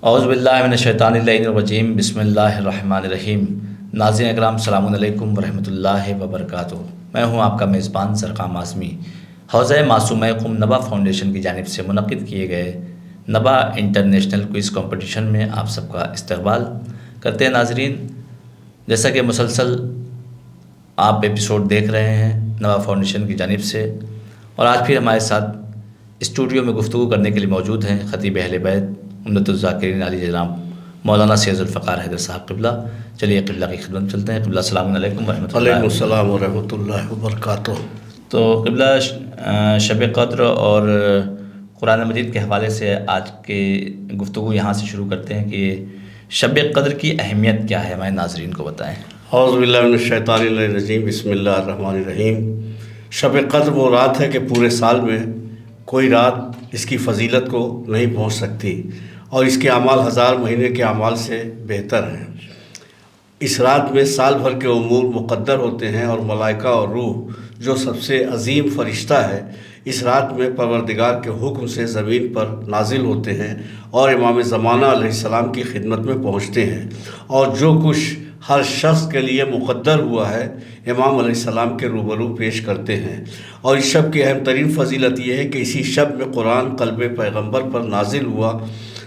اعوذ باللہ من الشیطان الرجیم، بسم اللہ الرحمن الرحیم۔ ناظرین اکرام، السلام علیکم ورحمۃ اللہ وبرکاتہ۔ میں ہوں آپ کا میزبان سرقام اعظمی۔ حوزہ معصومہ قم نبا فاؤنڈیشن کی جانب سے منعقد کیے گئے نبا انٹرنیشنل کوئز کمپٹیشن میں آپ سب کا استقبال کرتے ہیں۔ ناظرین، جیسا کہ مسلسل آپ ایپیسوڈ دیکھ رہے ہیں نبا فاؤنڈیشن کی جانب سے، اور آج پھر ہمارے ساتھ اسٹوڈیو میں گفتگو کرنے کے لیے موجود ہیں خطیب اہل بیت امدۃ الذاکرین علی جناب مولانا سید ذوالفقار حیدر صاحب قبلہ۔ چلیے قبلہ کی خدمت میں چلتے ہیں۔ قبلہ السلام علیکم ورحمۃ اللہ۔ وعلیکم السلام ورحمۃ اللہ وبرکاتہ۔ تو قبلہ، شب قدر اور قرآن مجید کے حوالے سے آج کے گفتگو یہاں سے شروع کرتے ہیں کہ شب قدر کی اہمیت کیا ہے، ہمارے ناظرین کو بتائیں۔ اعوذ باللہ من الشیطان الرجیم، بسم اللہ الرحمن الرحیم۔ شب قدر وہ رات ہے کہ پورے سال میں کوئی رات اس کی فضیلت کو نہیں پہنچ سکتی، اور اس کے اعمال ہزار مہینے کے اعمال سے بہتر ہیں۔ اس رات میں سال بھر کے امور مقدر ہوتے ہیں، اور ملائکہ اور روح جو سب سے عظیم فرشتہ ہے اس رات میں پروردگار کے حکم سے زمین پر نازل ہوتے ہیں اور امام زمانہ علیہ السلام کی خدمت میں پہنچتے ہیں، اور جو کچھ ہر شخص کے لیے مقدر ہوا ہے امام علیہ السلام کے روبرو پیش کرتے ہیں۔ اور اس شب کی اہم ترین فضیلت یہ ہے کہ اسی شب میں قرآن قلب پیغمبر پر نازل ہوا،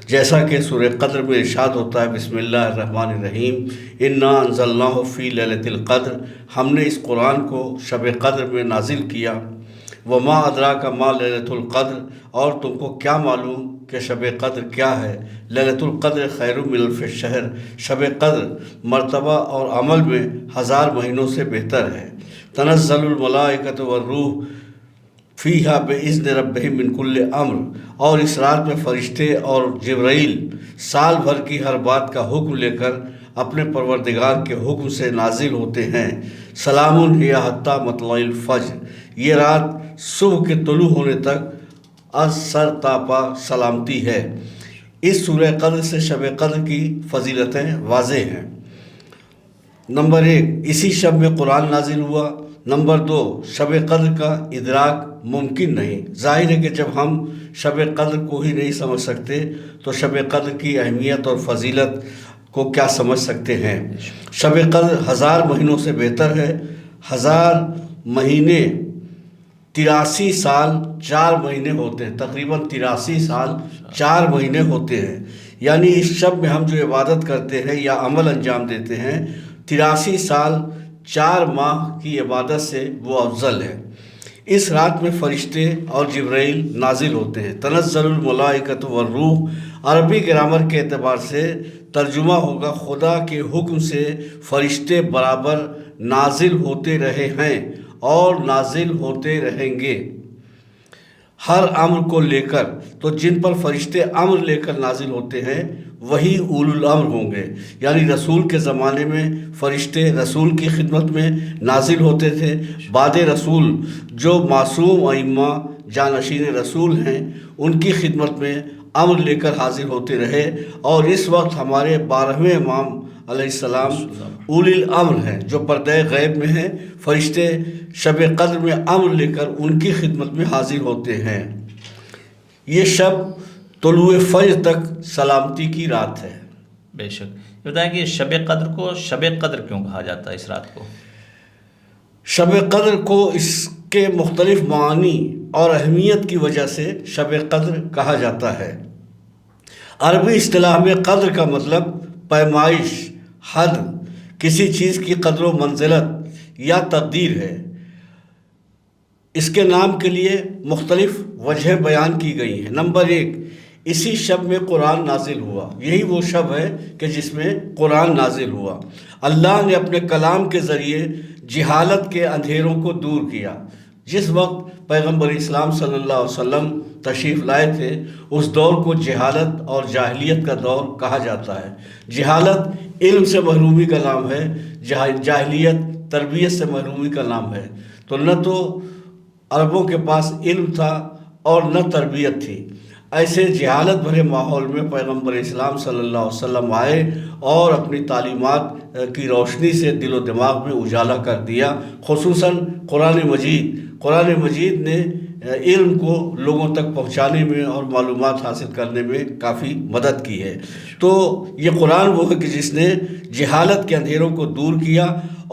جیسا کہ سورہ قدر میں ارشاد ہوتا ہے، بسم اللہ الرحمن الرحیم، انا انزلناہ فی لیلۃ القدر، ہم نے اس قرآن کو شب قدر میں نازل کیا۔ وما ادراک ما لیلۃ القدر، اور تم کو کیا معلوم کہ شب قدر کیا ہے؟ لیلۃ القدر خیر من الف شہر، شب قدر مرتبہ اور عمل میں ہزار مہینوں سے بہتر ہے۔ تنزل الملائکۃ والروح فیہا باذن ربہم من کل امر، اور اس رات میں فرشتے اور جبرائیل سال بھر کی ہر بات کا حکم لے کر اپنے پروردگار کے حکم سے نازل ہوتے ہیں۔ سلام ہی حتی مطلع الفجر، یہ رات صبح کے طلوع ہونے تک از سر تا پا سلامتی ہے۔ اس سورہ قدر سے شب قدر کی فضیلتیں واضح ہیں۔ نمبر 1، اسی شب میں قرآن نازل ہوا۔ نمبر 2، شب قدر کا ادراک ممکن نہیں۔ ظاہر ہے کہ جب ہم شب قدر کو ہی نہیں سمجھ سکتے تو شب قدر کی اہمیت اور فضیلت کو کیا سمجھ سکتے ہیں۔ شب قدر ہزار مہینوں سے بہتر ہے۔ ہزار مہینے 83 سال 4 مہینے ہوتے ہیں، تقریباً 83 سال 4 مہینے ہوتے ہیں۔ یعنی اس شب میں ہم جو عبادت کرتے ہیں یا عمل انجام دیتے ہیں 83 سال 4 ماہ کی عبادت سے وہ افضل ہے۔ اس رات میں فرشتے اور جبرائیل نازل ہوتے ہیں۔ تنزل الملائکۃ والروح، عربی گرامر کے اعتبار سے ترجمہ ہوگا خدا کے حکم سے فرشتے برابر نازل ہوتے رہے ہیں اور نازل ہوتے رہیں گے ہر امر کو لے کر۔ تو جن پر فرشتے امر لے کر نازل ہوتے ہیں وہی اولو الامر ہوں گے۔ یعنی رسول کے زمانے میں فرشتے رسول کی خدمت میں نازل ہوتے تھے، بعد رسول جو معصوم ائمہ جانشین رسول ہیں ان کی خدمت میں امر لے کر حاضر ہوتے رہے، اور اس وقت ہمارے 12ویں امام علیہ السلام اولی الامر ہیں جو پردہ غیب میں ہیں۔ فرشتے شب قدر میں امر لے کر ان کی خدمت میں حاضر ہوتے ہیں۔ یہ شب طلوع فجر تک سلامتی کی رات ہے۔ بے شک، یہ بتائیں کہ شب قدر کو شب قدر کیوں کہا جاتا ہے اس رات کو؟ شب قدر کو اس کے مختلف معانی اور اہمیت کی وجہ سے شب قدر کہا جاتا ہے۔ عربی اصطلاح میں قدر کا مطلب پیمائش، حد، کسی چیز کی قدر و منزلت یا تقدیر ہے۔ اس کے نام کے لیے مختلف وجہیں بیان کی گئی ہیں۔ نمبر 1، اسی شب میں قرآن نازل ہوا۔ یہی وہ شب ہے کہ جس میں قرآن نازل ہوا۔ اللہ نے اپنے کلام کے ذریعے جہالت کے اندھیروں کو دور کیا۔ جس وقت پیغمبر اسلام صلی اللہ علیہ وسلم تشریف لائے تھے اس دور کو جہالت اور جاہلیت کا دور کہا جاتا ہے۔ جہالت علم سے محرومی کا نام ہے، جاہلیت تربیت سے محرومی کا نام ہے۔ تو نہ تو عربوں کے پاس علم تھا اور نہ تربیت تھی۔ ایسے جہالت بھرے ماحول میں پیغمبر اسلام صلی اللہ علیہ وسلم آئے اور اپنی تعلیمات کی روشنی سے دل و دماغ میں اجالا کر دیا۔ خصوصاً قرآن مجید نے علم کو لوگوں تک پہنچانے میں اور معلومات حاصل کرنے میں کافی مدد کی ہے۔ تو یہ قرآن وہ ہے کہ جس نے جہالت کے اندھیروں کو دور کیا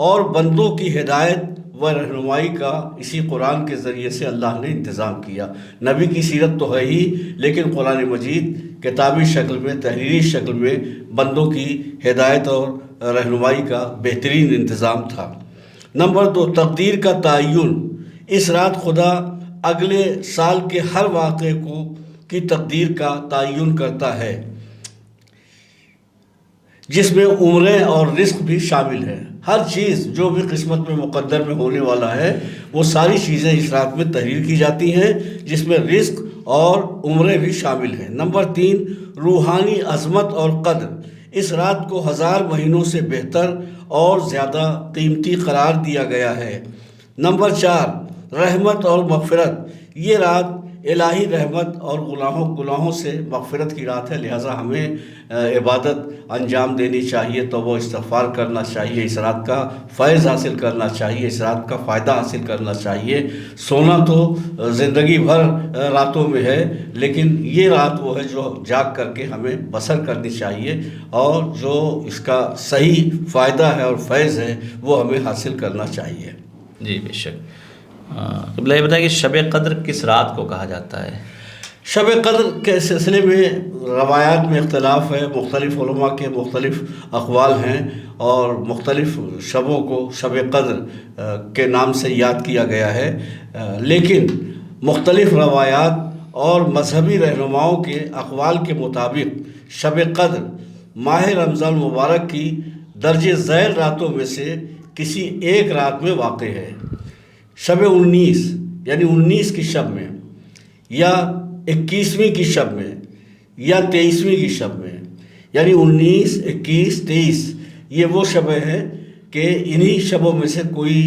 اور بندوں کی ہدایت و رہنمائی کا اسی قرآن کے ذریعے سے اللہ نے انتظام کیا۔ نبی کی سیرت تو ہے ہی، لیکن قرآن مجید کتابی شکل میں، تحریری شکل میں بندوں کی ہدایت اور رہنمائی کا بہترین انتظام تھا۔ نمبر 2، تقدیر کا تعین۔ اس رات خدا اگلے سال کے ہر واقعے کی تقدیر کا تعین کرتا ہے، جس میں عمریں اور رزق بھی شامل ہے۔ ہر چیز جو بھی قسمت میں مقدر میں ہونے والا ہے، وہ ساری چیزیں اس رات میں تحریر کی جاتی ہیں، جس میں رزق اور عمریں بھی شامل ہیں۔ نمبر 3، روحانی عظمت اور قدر۔ اس رات کو 1000 مہینوں سے بہتر اور زیادہ قیمتی قرار دیا گیا ہے۔ نمبر 4، رحمت اور مغفرت۔ یہ رات الہی رحمت اور گناہوں سے مغفرت کی رات ہے، لہٰذا ہمیں عبادت انجام دینی چاہیے، توبہ استغفار کرنا چاہیے، اس رات کا فیض حاصل کرنا چاہیے، اس رات کا فائدہ حاصل کرنا چاہیے۔ سونا تو زندگی بھر راتوں میں ہے، لیکن یہ رات وہ ہے جو جاگ کر کے ہمیں بسر کرنی چاہیے، اور جو اس کا صحیح فائدہ ہے اور فیض ہے وہ ہمیں حاصل کرنا چاہیے۔ جی بے شک۔ قبلہ یہ بتائیں کہ شب قدر کس رات کو کہا جاتا ہے؟ شب قدر کے سلسلے میں روایات میں اختلاف ہے، مختلف علماء کے مختلف اقوال ہیں، اور مختلف شبوں کو شب قدر کے نام سے یاد کیا گیا ہے، لیکن مختلف روایات اور مذہبی رہنماؤں کے اقوال کے مطابق شب قدر ماہ رمضان مبارک کی درجہ ذیل راتوں میں سے کسی ایک رات میں واقع ہے۔ شب 19 یعنی 19 کی شب میں، یا 21ویں کی شب میں، یا 23ویں کی شب میں، یعنی 19، 21، 23 یہ وہ شبیں ہیں کہ انہی شبوں میں سے کوئی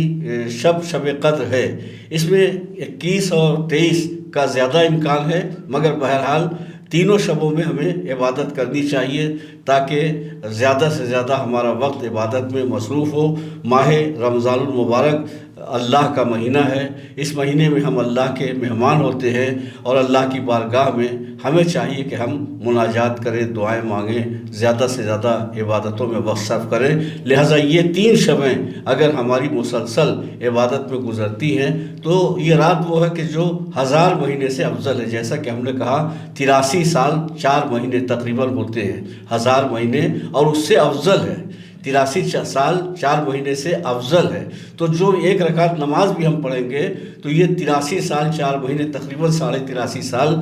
شب قدر ہے۔ اس میں 21 اور 23 کا زیادہ امکان ہے، مگر بہرحال تینوں شبوں میں ہمیں عبادت کرنی چاہیے تاکہ زیادہ سے زیادہ ہمارا وقت عبادت میں مصروف ہو۔ ماہ رمضان المبارک اللہ کا مہینہ ہے، اس مہینے میں ہم اللہ کے مہمان ہوتے ہیں، اور اللہ کی بارگاہ میں ہمیں چاہیے کہ ہم مناجات کریں، دعائیں مانگیں، زیادہ سے زیادہ عبادتوں میں وقت صرف کریں۔ لہٰذا یہ 3 شبیں اگر ہماری مسلسل عبادت میں گزرتی ہیں تو یہ رات وہ ہے کہ جو 1000 مہینے سے افضل ہے۔ جیسا کہ ہم نے کہا 83 سال 4 مہینے تقریباً ہوتے ہیں، 1000 مہینے اور اس سے افضل ہے، 83 سال 4 مہینے سے افضل ہے۔ تو جو 1 رکعت نماز بھی ہم پڑھیں گے تو یہ 83 سال 4 مہینے تقریباً 83.5 سال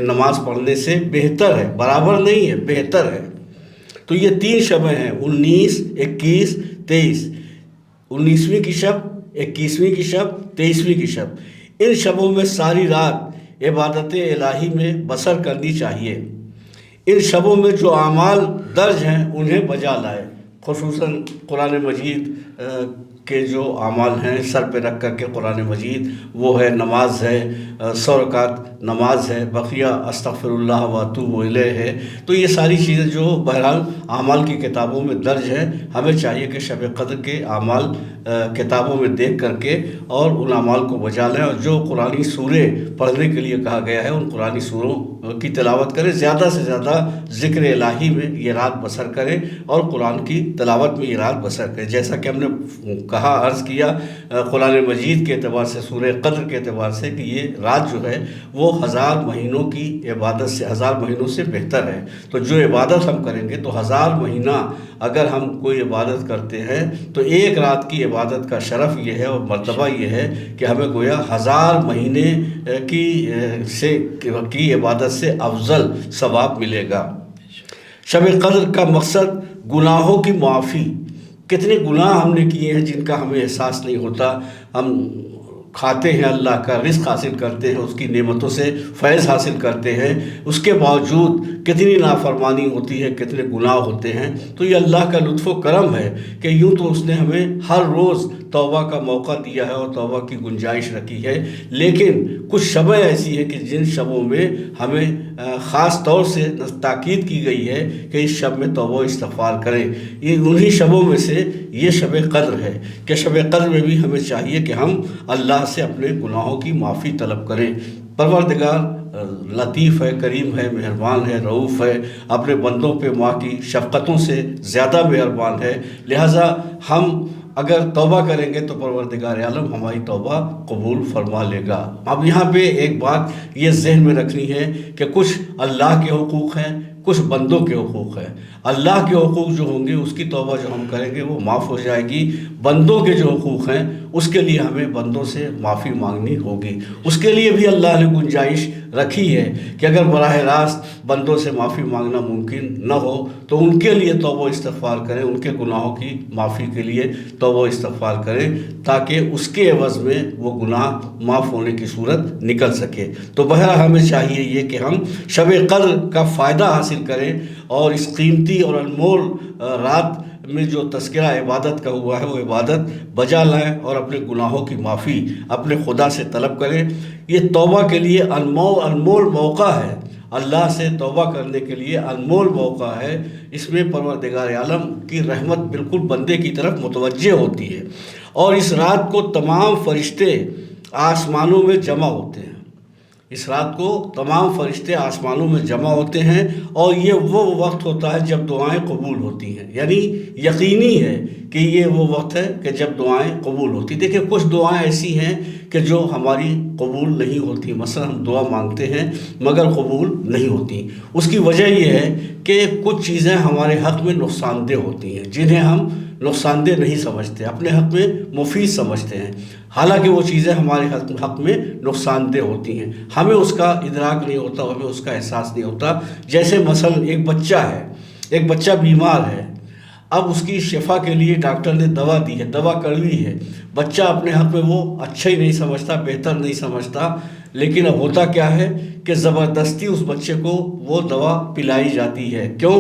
نماز پڑھنے سے بہتر ہے، برابر نہیں ہے، بہتر ہے۔ تو یہ 3 شبیں ہیں، 19، 21، 23، 19ویں کی شب، 21ویں کی شب، 23ویں کی شب۔ ان شبوں میں ساری رات عبادت الہی میں بسر کرنی چاہیے۔ ان شبوں میں جو اعمال درج ہیں انہیں بجا لائے، خصوصاً قرآن مجید کے جو اعمال ہیں سر پہ رکھ کر کے قرآن مجید، وہ ہے نماز ہے، 100 رکعت نماز ہے، بقیہ استغفر اللہ و اتوب الیہ ہے۔ تو یہ ساری چیزیں جو بہرحال اعمال کی کتابوں میں درج ہیں، ہمیں چاہیے کہ شب قدر کے اعمال کتابوں میں دیکھ کر کے اور ان اعمال کو بجا لیں، اور جو قرآنی سورے پڑھنے کے لیے کہا گیا ہے ان قرآنی سوروں کی تلاوت کریں، زیادہ سے زیادہ ذکر الہی میں یہ رات بسر کریں اور قرآن کی تلاوت میں یہ رات بسر کریں۔ جیسا کہ ہم نے کہا، عرض کیا، قرآن مجید کے اعتبار سے، سورہ قدر کے اعتبار سے، کہ یہ رات جو ہے وہ 1000 مہینوں کی عبادت سے، 1000 مہینوں سے بہتر ہے۔ تو جو عبادت ہم کریں گے تو 1000 مہینہ اگر ہم کوئی عبادت کرتے ہیں تو ایک رات کی عبادت کا شرف یہ ہے اور مرتبہ یہ ہے کہ ہمیں گویا 1000 مہینے کی عبادت سے افضل ثواب ملے گا۔ شب قدر کا مقصد گناہوں کی معافی۔ کتنے گناہ ہم نے کیے ہیں جن کا ہمیں احساس نہیں ہوتا، ہم کھاتے ہیں، اللہ کا رزق حاصل کرتے ہیں، اس کی نعمتوں سے فیض حاصل کرتے ہیں، اس کے باوجود کتنی نافرمانی ہوتی ہے، کتنے گناہ ہوتے ہیں۔ تو یہ اللہ کا لطف و کرم ہے کہ یوں تو اس نے ہمیں ہر روز توبہ کا موقع دیا ہے اور توبہ کی گنجائش رکھی ہے، لیکن کچھ شبیں ایسی ہیں کہ جن شبوں میں ہمیں خاص طور سے تاکید کی گئی ہے کہ اس شب میں توبہ استغفار کریں۔ یہ انہی شبوں میں سے یہ شب قدر ہے کہ شب قدر میں بھی ہمیں چاہیے کہ ہم اللہ سے اپنے گناہوں کی معافی طلب کریں۔ پروردگار لطیف ہے، کریم ہے، مہربان ہے، رؤوف ہے، اپنے بندوں پہ ماں کی شفقتوں سے زیادہ مہربان ہے، لہٰذا ہم اگر توبہ کریں گے تو پروردگار عالم ہماری توبہ قبول فرما لے گا۔ اب یہاں پہ ایک بات یہ ذہن میں رکھنی ہے کہ کچھ اللہ کے حقوق ہیں، کچھ بندوں کے حقوق ہیں۔ اللہ کے حقوق جو ہوں گے اس کی توبہ جو ہم کریں گے وہ معاف ہو جائے گی، بندوں کے جو حقوق ہیں اس کے لیے ہمیں بندوں سے معافی مانگنی ہوگی۔ اس کے لیے بھی اللہ نے گنجائش رکھی ہے کہ اگر براہ راست بندوں سے معافی مانگنا ممکن نہ ہو تو ان کے لیے توبہ استغفار کریں، ان کے گناہوں کی معافی کے لیے توبہ استغفار کریں تاکہ اس کے عوض میں وہ گناہ معاف ہونے کی صورت نکل سکے۔ تو بہرحال ہمیں چاہیے یہ کہ ہم شب قدر کا فائدہ حاصل کریں اور اس قیمتی اور انمول رات میں جو تذکرہ عبادت کا ہوا ہے وہ عبادت بجا لائیں اور اپنے گناہوں کی معافی اپنے خدا سے طلب کریں۔ یہ توبہ کے لیے انمول موقع ہے، اللہ سے توبہ کرنے کے لیے انمول موقع ہے۔ اس میں پروردگار عالم کی رحمت بالکل بندے کی طرف متوجہ ہوتی ہے، اور اس رات کو تمام فرشتے آسمانوں میں جمع ہوتے ہیں۔ اس رات کو تمام فرشتے آسمانوں میں جمع ہوتے ہیں، اور یہ وہ وقت ہوتا ہے جب دعائیں قبول ہوتی ہیں، یعنی یقینی ہے کہ یہ وہ وقت ہے کہ جب دعائیں قبول ہوتی ہیں۔ دیکھیں کچھ دعائیں ایسی ہیں کہ جو ہماری قبول نہیں ہوتی، مثلا ہم دعا مانگتے ہیں مگر قبول نہیں ہوتی۔ اس کی وجہ یہ ہے کہ کچھ چیزیں ہمارے حق میں نقصان دہ ہوتی ہیں جنہیں ہم نقصان دہ نہیں سمجھتے، اپنے حق میں مفید سمجھتے ہیں، حالانکہ وہ چیزیں ہمارے حق میں نقصان دہ ہوتی ہیں، ہمیں اس کا ادراک نہیں ہوتا، ہمیں اس کا احساس نہیں ہوتا۔ جیسے مثلا ایک بچہ ہے، ایک بچہ بیمار ہے، اب اس کی شفا کے لیے ڈاکٹر نے دوا دی ہے، دوا کڑوی ہے، بچہ اپنے حق میں وہ اچھا ہی نہیں سمجھتا، بہتر نہیں سمجھتا، لیکن اب ہوتا کیا ہے کہ زبردستی اس بچے کو وہ دوا پلائی جاتی ہے۔ کیوں؟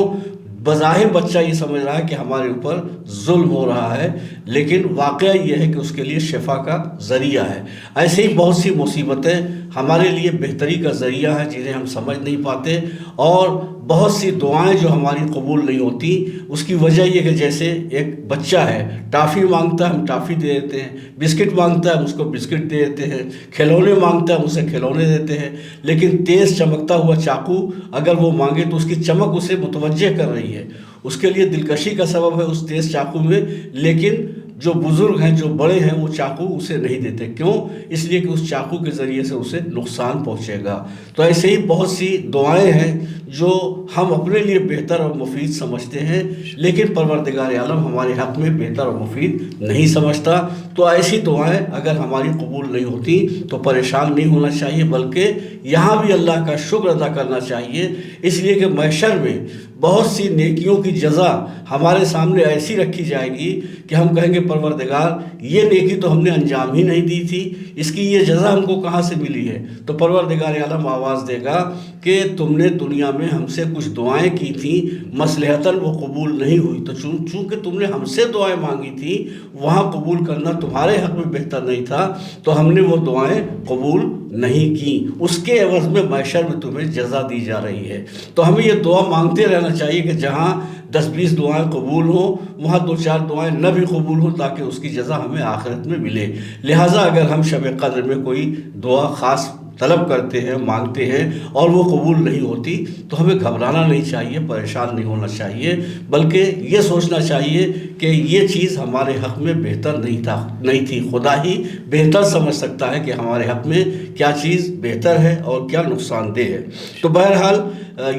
بظاہر بچہ یہ سمجھ رہا ہے کہ ہمارے اوپر ظلم ہو رہا ہے، لیکن واقعہ یہ ہے کہ اس کے لیے شفا کا ذریعہ ہے۔ ایسے ہی بہت سی مصیبتیں ہمارے لیے بہتری کا ذریعہ ہے جنہیں ہم سمجھ نہیں پاتے، اور بہت سی دعائیں جو ہماری قبول نہیں ہوتی اس کی وجہ یہ کہ جیسے ایک بچہ ہے، ٹافی مانگتا ہے ہم ٹافی دے دیتے ہیں، بسکٹ مانگتا ہے ہم اس کو بسکٹ دے دیتے ہیں، کھلونے مانگتا ہے ہم اسے کھلونے دیتے ہیں، لیکن تیز چمکتا ہوا چاقو اگر وہ مانگے تو اس کی چمک اسے متوجہ کر رہی ہے، اس کے لیے دلکشی کا سبب ہے اس تیز چاقو میں، لیکن جو بزرگ ہیں، جو بڑے ہیں، وہ چاقو اسے نہیں دیتے۔ کیوں؟ اس لیے کہ اس چاقو کے ذریعے سے اسے نقصان پہنچے گا۔ تو ایسے ہی بہت سی دعائیں ہیں جو ہم اپنے لیے بہتر اور مفید سمجھتے ہیں، لیکن پروردگار عالم ہمارے حق میں بہتر اور مفید نہیں سمجھتا۔ تو ایسی دعائیں اگر ہماری قبول نہیں ہوتی تو پریشان نہیں ہونا چاہیے، بلکہ یہاں بھی اللہ کا شکر ادا کرنا چاہیے، اس لیے کہ محشر میں بہت سی نیکیوں کی جزا ہمارے سامنے ایسی رکھی جائے گی کہ ہم کہیں گے پروردگار یہ نیکی تو ہم نے انجام ہی نہیں دی تھی، اس کی یہ جزا ہم کو کہاں سے ملی ہے؟ تو پروردگار عالم آواز دے گا کہ تم نے دنیا میں ہم سے کچھ دعائیں کی تھیں، مصلحتاً وہ قبول نہیں ہوئی، تو چونکہ تم نے ہم سے دعائیں مانگی تھیں، وہاں قبول کرنا تمہارے حق میں بہتر نہیں تھا، تو ہم نے وہ دعائیں قبول نہیں کی، اس کے عوض میں محشر میں تمہیں جزا دی جا رہی ہے۔ تو ہمیں یہ دعا مانگتے رہنا چاہیے کہ جہاں 10-20 دعائیں قبول ہوں وہاں 2-4 دعائیں نہ بھی قبول ہوں، تاکہ اس کی جزا ہمیں آخرت میں ملے۔ لہٰذا اگر ہم شب قدر میں کوئی دعا خاص طلب کرتے ہیں، مانگتے ہیں، اور وہ قبول نہیں ہوتی تو ہمیں گھبرانا نہیں چاہیے، پریشان نہیں ہونا چاہیے، بلکہ یہ سوچنا چاہیے کہ یہ چیز ہمارے حق میں بہتر نہیں تھی، خدا ہی بہتر سمجھ سکتا ہے کہ ہمارے حق میں کیا چیز بہتر ہے اور کیا نقصان دہ ہے۔ تو بہرحال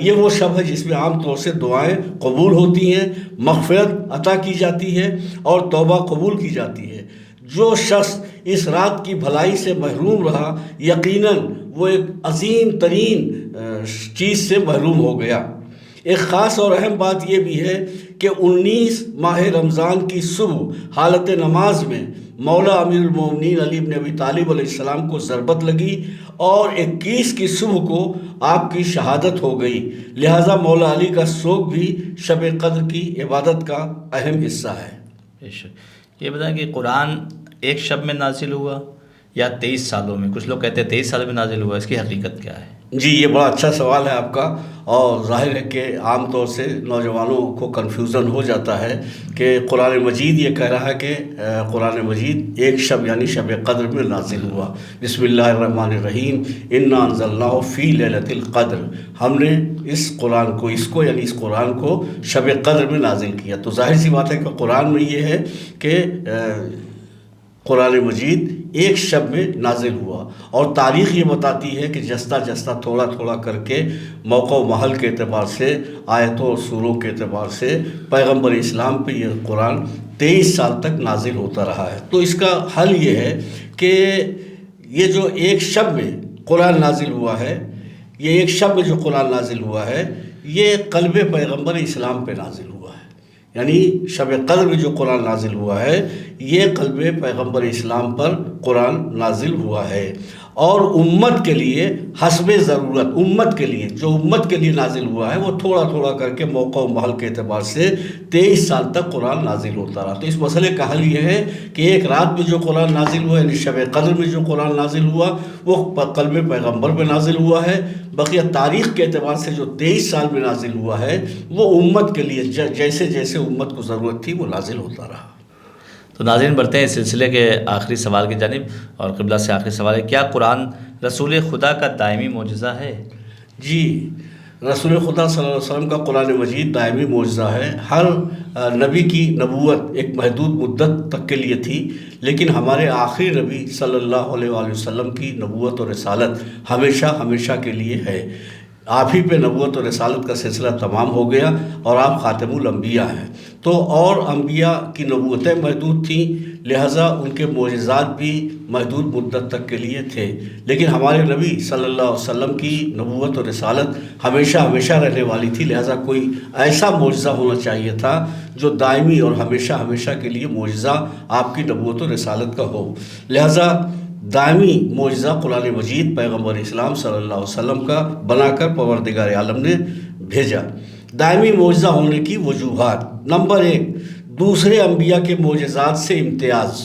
یہ وہ شب ہے جس میں عام طور سے دعائیں قبول ہوتی ہیں، مغفرت عطا کی جاتی ہے اور توبہ قبول کی جاتی ہے۔ جو شخص اس رات کی بھلائی سے محروم رہا، یقیناً وہ ایک عظیم ترین چیز سے محروم ہو گیا۔ ایک خاص اور اہم بات یہ بھی ہے کہ 19 ماہ رمضان کی صبح حالت نماز میں مولا امیر المومنین علی بن ابی طالب علیہ السلام کو ضربت لگی، اور 21 کی صبح کو آپ کی شہادت ہو گئی، لہٰذا مولا علی کا سوگ بھی شب قدر کی عبادت کا اہم حصہ ہے۔ یہ بتائیں کہ قرآن ایک شب میں نازل ہوا یا 23 سالوں میں؟ کچھ لوگ کہتے ہیں 23 سال میں نازل ہوا، اس کی حقیقت کیا ہے؟ جی یہ بڑا اچھا سوال ہے آپ کا، اور ظاہر ہے کہ عام طور سے نوجوانوں کو کنفیوژن ہو جاتا ہے کہ قرآن مجید یہ کہہ رہا ہے کہ قرآن مجید ایک شب یعنی شب قدر میں نازل ہوا۔ بسم اللہ الرحمن الرحیم، انا انزلناہ فی لیلۃ القدر، ہم نے اس قرآن کو یعنی اس قرآن کو شب قدر میں نازل کیا۔ تو ظاہر سی بات ہے کہ قرآن میں یہ ہے کہ قرآن مجید ایک شب میں نازل ہوا، اور تاریخ یہ بتاتی ہے کہ جستا جستا تھوڑا تھوڑا کر کے موقع و محل کے اعتبار سے، آیتوں اور سوروں کے اعتبار سے پیغمبر اسلام پہ یہ قرآن 23 سال تک نازل ہوتا رہا ہے۔ تو اس کا حل یہ ہے کہ یہ جو ایک شب میں قرآن نازل ہوا ہے، یہ ایک شب میں جو قرآن نازل ہوا ہے، یہ قلب پیغمبر اسلام پہ نازل ہوا ہے، یعنی شب قدر میں جو قرآن نازل ہوا ہے یہ قلب پیغمبر اسلام پر قرآن نازل ہوا ہے، اور امت کے لیے حسب ضرورت، امت کے لیے جو امت کے لیے نازل ہوا ہے وہ تھوڑا تھوڑا کر کے موقع و محل کے اعتبار سے 23 سال تک قرآن نازل ہوتا رہا۔ تو اس مسئلے کا حل یہ ہے کہ ایک رات میں جو قرآن نازل ہوا یعنی شب قدر میں جو قرآن نازل ہوا وہ قلب پیغمبر پہ نازل ہوا ہے، بقیہ تاریخ کے اعتبار سے جو 23 سال میں نازل ہوا ہے وہ امت کے لیے جیسے جیسے امت کو ضرورت تھی وہ نازل ہوتا رہا۔ تو ناظرین بڑھتے ہیں اس سلسلے کے آخری سوال کی جانب، اور قبلہ سے آخری سوال ہے، کیا قرآن رسول خدا کا دائمی معجزہ ہے؟ جی، رسول خدا صلی اللہ علیہ وسلم کا قرآن مجید دائمی معجزہ ہے۔ ہر نبی کی نبوت ایک محدود مدت تک کے لیے تھی، لیکن ہمارے آخری نبی صلی اللہ علیہ وآلہ وسلم کی نبوت اور رسالت ہمیشہ ہمیشہ کے لیے ہے۔ آپ ہی پہ نبوت اور رسالت کا سلسلہ تمام ہو گیا اور آپ خاتم الانبیاء ہیں۔ تو اور انبیاء کی نبوتیں محدود تھیں، لہٰذا ان کے معجزات بھی محدود مدت تک کے لیے تھے، لیکن ہمارے نبی صلی اللہ علیہ وسلم کی نبوت اور رسالت ہمیشہ ہمیشہ رہنے والی تھی، لہٰذا کوئی ایسا معجزہ ہونا چاہیے تھا جو دائمی اور ہمیشہ ہمیشہ کے لیے معجزہ آپ کی نبوت اور رسالت کا ہو۔ لہٰذا دائمی معجزہ قرآن مجید پیغمبر اسلام صلی اللہ علیہ وسلم کا بنا کر پروردگار عالم نے بھیجا۔ دائمی معجزہ ہونے کی وجوہات: نمبر 1، دوسرے انبیاء کے معجزات سے امتیاز۔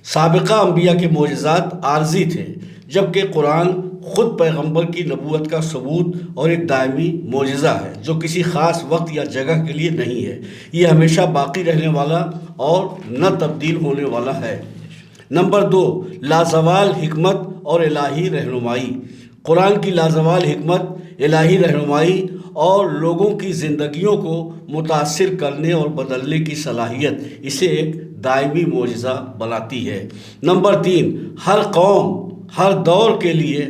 سابقہ انبیاء کے معجزات عارضی تھے، جبکہ قرآن خود پیغمبر کی نبوت کا ثبوت اور ایک دائمی معجزہ ہے جو کسی خاص وقت یا جگہ کے لیے نہیں ہے، یہ ہمیشہ باقی رہنے والا اور نہ تبدیل ہونے والا ہے۔ نمبر 2، لازوال حکمت اور الہی رہنمائی۔ قرآن کی لازوال حکمت، الہی رہنمائی اور لوگوں کی زندگیوں کو متاثر کرنے اور بدلنے کی صلاحیت اسے ایک دائمی معجزہ بناتی ہے۔ نمبر 3، ہر قوم ہر دور کے لیے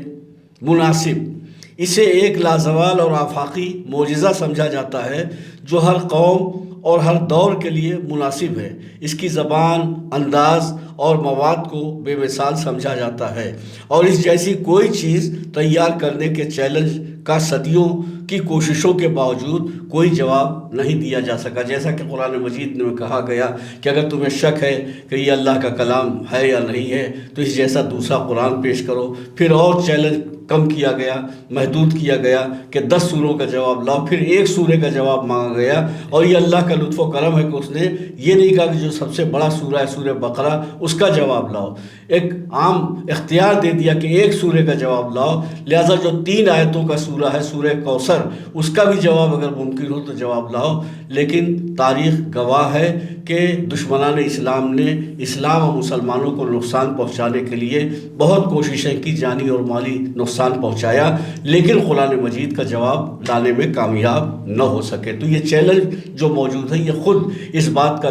مناسب۔ اسے ایک لازوال اور آفاقی معجزہ سمجھا جاتا ہے جو ہر قوم اور ہر دور کے لیے مناسب ہے۔ اس کی زبان، انداز اور مواد کو بے مثال سمجھا جاتا ہے، اور اس جیسی کوئی چیز تیار کرنے کے چیلنج کا صدیوں کی کوششوں کے باوجود کوئی جواب نہیں دیا جا سکا۔ جیسا کہ قرآن مجید میں کہا گیا کہ اگر تمہیں شک ہے کہ یہ اللہ کا کلام ہے یا نہیں ہے تو اس جیسا دوسرا قرآن پیش کرو۔ پھر اور چیلنج کم کیا گیا، محدود کیا گیا کہ 10 سوروں کا جواب لاؤ، پھر ایک سورے کا جواب مانگا گیا، اور یہ اللہ کا لطف و کرم ہے کہ اس نے یہ نہیں کہا کہ جو سب سے بڑا سورہ ہے سورہ بقرہ اس کا جواب لاؤ، ایک عام اختیار دے دیا کہ ایک سورے کا جواب لاؤ۔ لہٰذا جو 3 آیتوں کا سورہ ہے سورہ کوثر، اس کا بھی جواب اگر ممکن ہو تو جواب لاؤ۔ لیکن تاریخ گواہ ہے کہ دشمنان اسلام نے اسلام اور مسلمانوں کو نقصان پہنچانے کے لیے بہت کوششیں کی، جانی اور مالی نقصان پہنچایا، لیکن قرآن مجید کا جواب لانے میں کامیاب نہ ہو سکے۔ تو یہ چیلنج جو موجود ہے یہ خود اس بات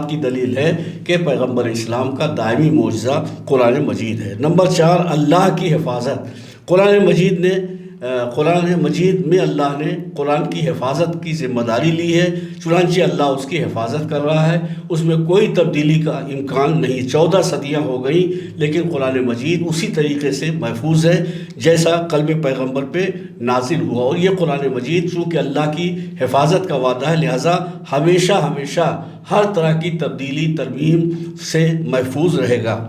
کی دلیل ہے کہ پیغمبر اسلام کا دائمی معجزہ قرآن مجید ہے۔ نمبر 4، اللہ کی حفاظت۔ قرآن مجید میں اللہ نے قرآن کی حفاظت کی ذمہ داری لی ہے، چنانچہ اللہ اس کی حفاظت کر رہا ہے، اس میں کوئی تبدیلی کا امکان نہیں۔ 14 صدیاں ہو گئیں لیکن قرآن مجید اسی طریقے سے محفوظ ہے جیسا قلب پیغمبر پہ نازل ہوا، اور یہ قرآن مجید چونکہ اللہ کی حفاظت کا وعدہ ہے لہٰذا ہمیشہ ہمیشہ ہر طرح کی تبدیلی ترمیم سے محفوظ رہے گا۔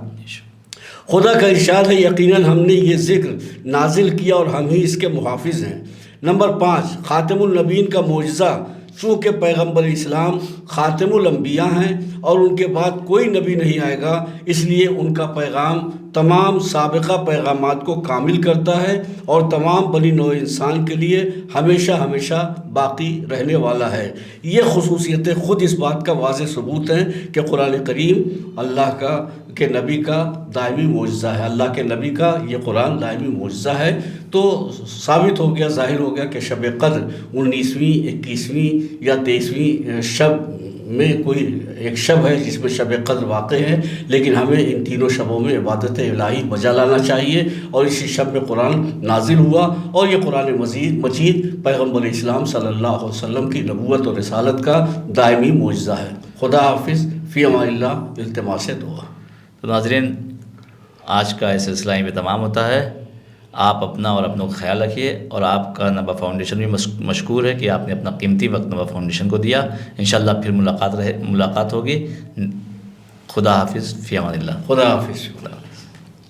خدا کا ارشاد ہے، یقیناً ہم نے یہ ذکر نازل کیا اور ہم ہی اس کے محافظ ہیں۔ نمبر 5، خاتم النبیین کا معجزہ۔ چونکہ پیغمبر اسلام خاتم الانبیاء ہیں اور ان کے بعد کوئی نبی نہیں آئے گا، اس لیے ان کا پیغام تمام سابقہ پیغامات کو کامل کرتا ہے اور تمام بنی نوع انسان کے لیے ہمیشہ ہمیشہ باقی رہنے والا ہے۔ یہ خصوصیتیں خود اس بات کا واضح ثبوت ہیں کہ قرآن کریم اللہ کے نبی کا دائمی معجزہ ہے، اللہ کے نبی کا یہ قرآن دائمی معجزہ ہے۔ تو ثابت ہو گیا، ظاہر ہو گیا کہ شب قدر 19ویں 21ویں یا 23ویں شب میں کوئی ایک شب ہے جس میں شب قدر واقع ہے، لیکن ہمیں ان تینوں شبوں میں عبادت الہی بجا لانا چاہیے، اور اسی شب میں قرآن نازل ہوا، اور یہ قرآن مجید پیغمبر اسلام صلی اللہ علیہ وسلم کی نبوت اور رسالت کا دائمی معجزہ ہے۔ خدا حافظ، فی امان اللہ، التماس دعا۔ تو ناظرین، آج کا یہ سلسلہ یہیں پہ تمام ہوتا ہے۔ آپ اپنا اور اپنوں کا خیال رکھیے، اور آپ کا نبا فاؤنڈیشن بھی مشکور ہے کہ آپ نے اپنا قیمتی وقت نبا فاؤنڈیشن کو دیا۔ انشاءاللہ پھر ملاقات ہوگی۔ خدا حافظ، فی امان اللہ۔ خدا حافظ۔